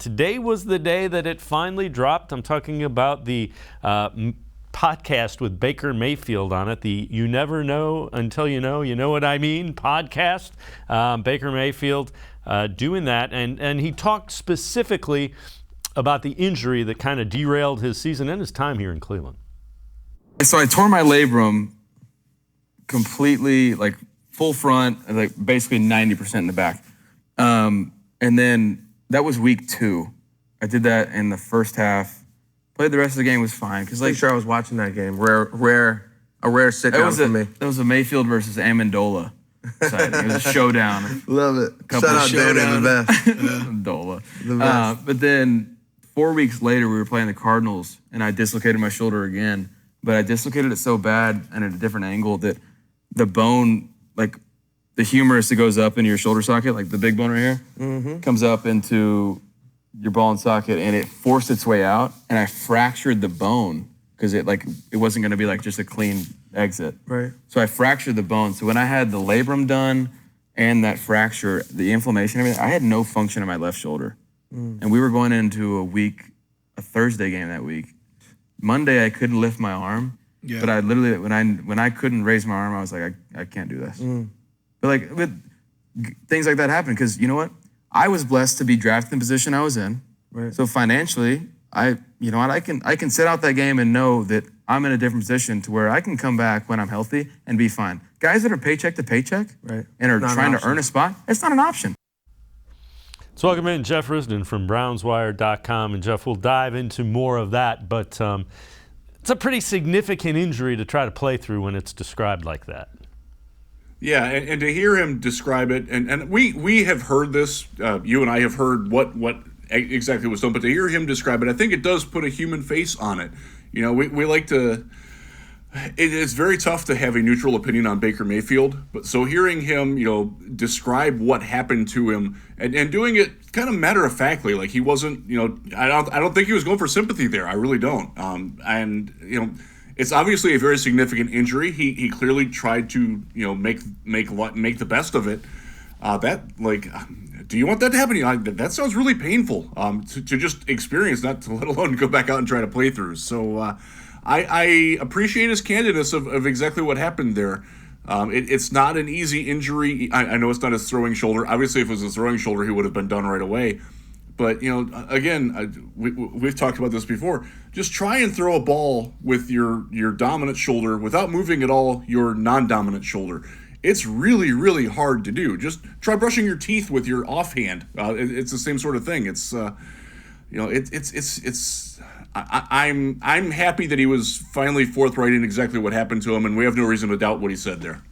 Today was the day that it finally dropped. I'm talking about the podcast with Baker Mayfield on it, the You Never Know Until You Know What I Mean podcast. Baker Mayfield doing that, and he talked specifically about the injury that kind of derailed his season and his time here in Cleveland. So I tore my labrum completely, like full front, like basically 90% in the back. And then that was week 2. I did that in the first half. Played the rest of the game, was fine. Cause like, sure I was watching that game. A rare sit down for me. It was a Mayfield versus Amendola. It was a showdown. Love it. Shout out Danny, the best. Amendola. The best. But then 4 weeks later, we were playing the Cardinals, and I dislocated my shoulder again. But I dislocated it so bad and at a different angle that the bone, like the humerus that goes up into your shoulder socket, like the big bone right here, comes up into your ball and socket, and it forced its way out, and I fractured the bone because it wasn't going to be like just a clean exit. Right. So I fractured the bone. So when I had the labrum done and that fracture, the inflammation, everything, I had no function in my left shoulder. And we were going into a Thursday game that week. Monday, I couldn't lift my arm, but I literally, when I couldn't raise my arm, I was like, I can't do this. But things like that happen because you know what? I was blessed to be drafted in the position I was in. Right. So financially, I can sit out that game and know that I'm in a different position to where I can come back when I'm healthy and be fine. Guys that are paycheck to paycheck and are trying to earn a spot, it's not an option. So welcome in Jeff Risdon from BrownsWire.com. And Jeff, we'll dive into more of that, but it's a pretty significant injury to try to play through when it's described like that. Yeah, and to hear him describe it, and we have heard this, you and I have heard what exactly was done, but to hear him describe it, I think it does put a human face on it. You know, we like to, it is very tough to have a neutral opinion on Baker Mayfield, but so hearing him, describe what happened to him and doing it kind of matter-of-factly, like he wasn't, I don't think he was going for sympathy there. I really don't. It's obviously a very significant injury. He clearly tried to, make the best of it. Do you want that to happen? That sounds really painful to just experience, not to let alone go back out and try to play through. So I appreciate his candidness of exactly what happened there. It's not an easy injury. I know it's not his throwing shoulder. Obviously, if it was his throwing shoulder, he would have been done right away. But, again, we've talked about this before. Just try and throw a ball with your dominant shoulder without moving at all your non-dominant shoulder. It's really, really hard to do. Just try brushing your teeth with your offhand. It's the same sort of thing. I'm happy that he was finally forthright in exactly what happened to him, and we have no reason to doubt what he said there.